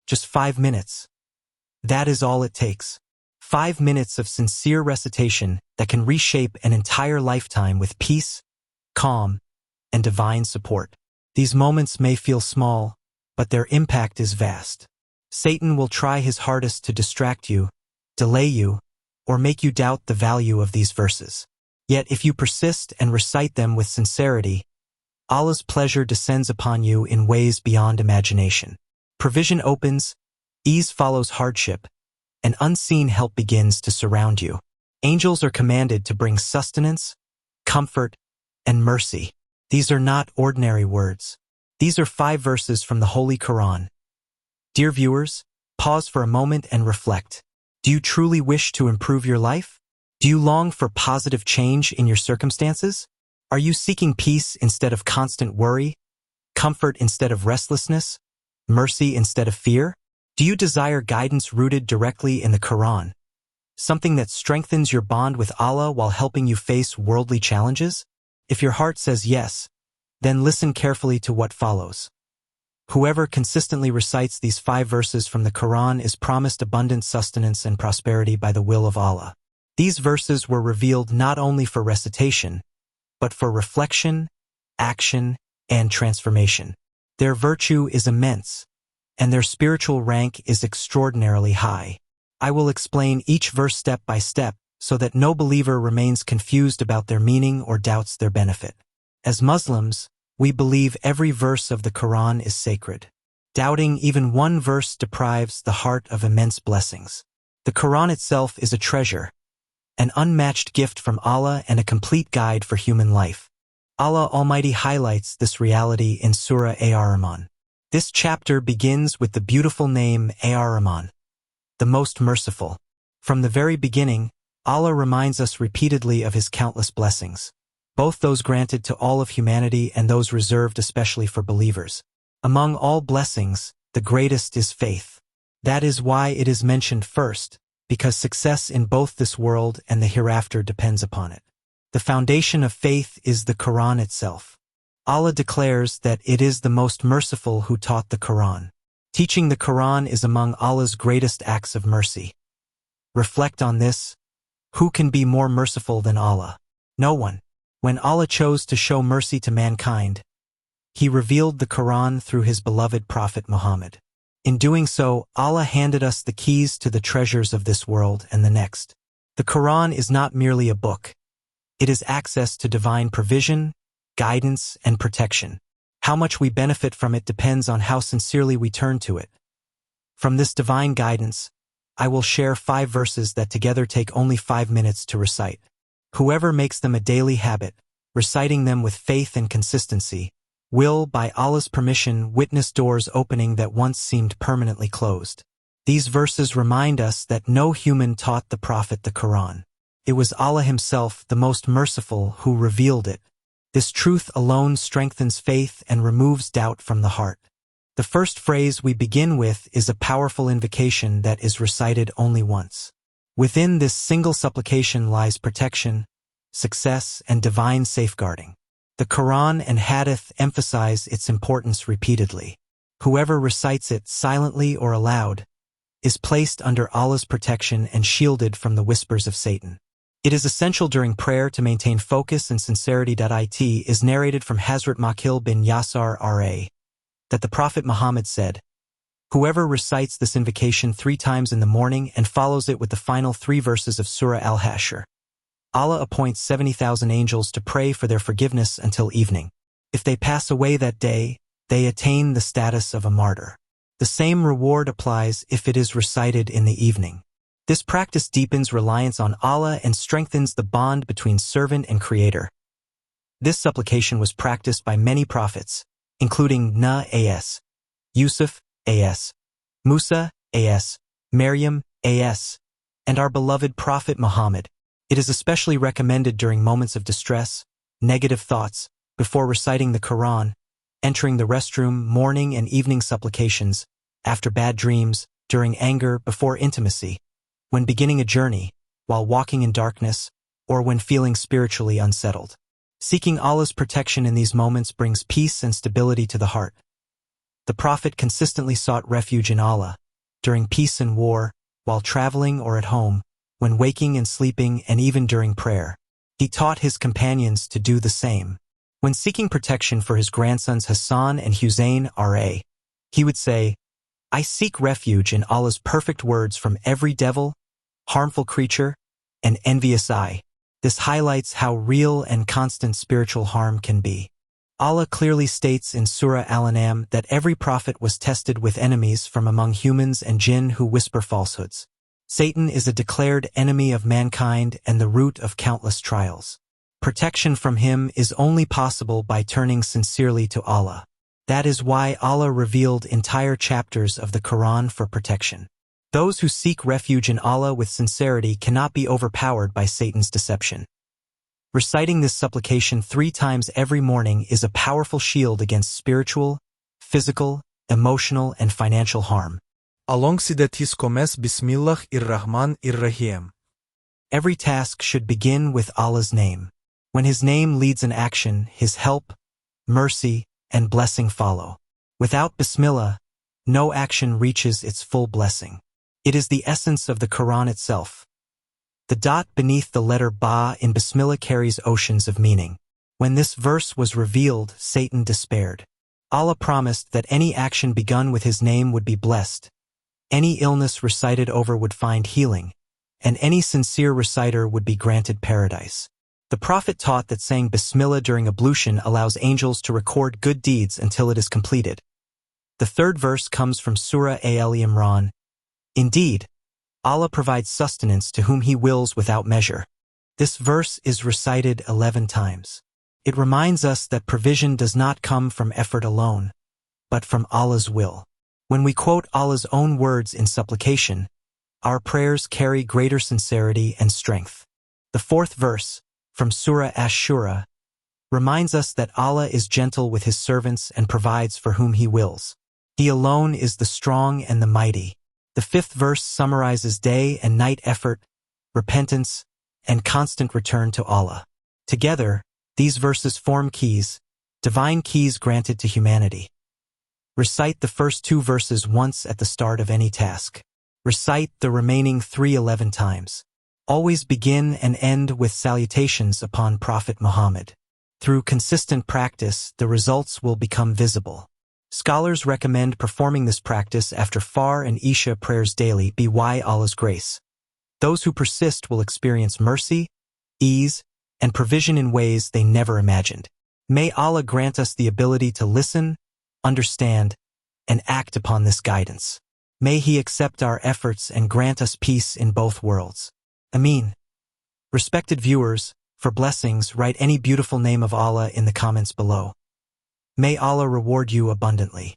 Just 5 minutes. That is all it takes. 5 minutes of sincere recitation that can reshape an entire lifetime with peace, calm, and divine support. These moments may feel small, but their impact is vast. Satan will try his hardest to distract you, delay you, or make you doubt the value of these verses. Yet if you persist and recite them with sincerity, Allah's pleasure descends upon you in ways beyond imagination. Provision opens, ease follows hardship, and unseen help begins to surround you. Angels are commanded to bring sustenance, comfort, and mercy. These are not ordinary words. These are 5 verses from the Holy Quran. Dear viewers, pause for a moment and reflect. Do you truly wish to improve your life? Do you long for positive change in your circumstances? Are you seeking peace instead of constant worry, comfort instead of restlessness, mercy instead of fear? Do you desire guidance rooted directly in the Quran, something that strengthens your bond with Allah while helping you face worldly challenges? If your heart says yes, then listen carefully to what follows. Whoever consistently recites these 5 verses from the Quran is promised abundant sustenance and prosperity by the will of Allah. These verses were revealed not only for recitation, but for reflection, action, and transformation. Their virtue is immense, and their spiritual rank is extraordinarily high. I will explain each verse step by step so that no believer remains confused about their meaning or doubts their benefit. As Muslims, we believe every verse of the Quran is sacred. Doubting even one verse deprives the heart of immense blessings. The Quran itself is a treasure, an unmatched gift from Allah and a complete guide for human life. Allah Almighty highlights this reality in Surah Ar-Rahman. This chapter begins with the beautiful name Ar-Rahman, the most merciful. From the very beginning, Allah reminds us repeatedly of His countless blessings, both those granted to all of humanity and those reserved especially for believers. Among all blessings, the greatest is faith. That is why it is mentioned first, because success in both this world and the hereafter depends upon it. The foundation of faith is the Quran itself. Allah declares that it is the most merciful who taught the Quran. Teaching the Quran is among Allah's greatest acts of mercy. Reflect on this. Who can be more merciful than Allah? No one. When Allah chose to show mercy to mankind, He revealed the Quran through His beloved Prophet Muhammad. In doing so, Allah handed us the keys to the treasures of this world and the next. The Quran is not merely a book. It is access to divine provision, guidance, and protection. How much we benefit from it depends on how sincerely we turn to it. From this divine guidance, I will share 5 verses that together take only 5 minutes to recite. Whoever makes them a daily habit, reciting them with faith and consistency, will, by Allah's permission, witness doors opening that once seemed permanently closed. These verses remind us that no human taught the Prophet the Quran. It was Allah Himself, the most merciful, who revealed it. This truth alone strengthens faith and removes doubt from the heart. The first phrase we begin with is a powerful invocation that is recited only once. Within this single supplication lies protection, success, and divine safeguarding. The Quran and Hadith emphasize its importance repeatedly. Whoever recites it silently or aloud is placed under Allah's protection and shielded from the whispers of Satan. It is essential during prayer to maintain focus and sincerity.It is narrated from Hazrat Makil bin Yasar R.A. that the Prophet Muhammad said, "Whoever recites this invocation 3 times in the morning and follows it with the final 3 verses of Surah Al-Hashr, Allah appoints 70,000 angels to pray for their forgiveness until evening. If they pass away that day, they attain the status of a martyr. The same reward applies if it is recited in the evening." This practice deepens reliance on Allah and strengthens the bond between servant and Creator. This supplication was practiced by many prophets, including Nuh a.s., Yusuf a.s., Musa a.s., Maryam a.s., and our beloved Prophet Muhammad. It is especially recommended during moments of distress, negative thoughts, before reciting the Quran, entering the restroom, morning and evening supplications, after bad dreams, during anger, before intimacy, when beginning a journey, while walking in darkness, or when feeling spiritually unsettled. Seeking Allah's protection in these moments brings peace and stability to the heart. The Prophet consistently sought refuge in Allah, during peace and war, while traveling or at home, when waking and sleeping, and even during prayer. He taught his companions to do the same. When seeking protection for his grandsons Hassan and Hussein R.A., he would say, "I seek refuge in Allah's perfect words from every devil, harmful creature, and envious eye." This highlights how real and constant spiritual harm can be. Allah clearly states in Surah Al-An'am that every prophet was tested with enemies from among humans and jinn who whisper falsehoods. Satan is a declared enemy of mankind and the root of countless trials. Protection from him is only possible by turning sincerely to Allah. That is why Allah revealed entire chapters of the Quran for protection. Those who seek refuge in Allah with sincerity cannot be overpowered by Satan's deception. Reciting this supplication 3 times every morning is a powerful shield against spiritual, physical, emotional, and financial harm. Alongside his commence Bismillah ir-Rahman ir-Rahim. Every task should begin with Allah's name. When his name leads an action, his help, mercy, and blessing follow. Without Bismillah, no action reaches its full blessing. It is the essence of the Quran itself. The dot beneath the letter Ba in Bismillah carries oceans of meaning. When this verse was revealed, Satan despaired. Allah promised that any action begun with his name would be blessed, any illness recited over would find healing, and any sincere reciter would be granted paradise. The Prophet taught that saying Bismillah during ablution allows angels to record good deeds until it is completed. The 3rd verse comes from Surah Al Imran. Indeed, Allah provides sustenance to whom He wills without measure. This verse is recited 11 times. It reminds us that provision does not come from effort alone, but from Allah's will. When we quote Allah's own words in supplication, our prayers carry greater sincerity and strength. The 4th verse, from Surah Ash-Shura, reminds us that Allah is gentle with His servants and provides for whom He wills. He alone is the strong and the mighty. The 5th verse summarizes day and night effort, repentance, and constant return to Allah. Together, these verses form keys, divine keys granted to humanity. Recite the first 2 verses once at the start of any task. Recite the remaining 3 11 times. Always begin and end with salutations upon Prophet Muhammad. Through consistent practice, the results will become visible. Scholars recommend performing this practice after Fajr and Isha prayers daily by Allah's grace. Those who persist will experience mercy, ease, and provision in ways they never imagined. May Allah grant us the ability to listen, understand, and act upon this guidance. May He accept our efforts and grant us peace in both worlds. Ameen. Respected viewers, for blessings, write any beautiful name of Allah in the comments below. May Allah reward you abundantly.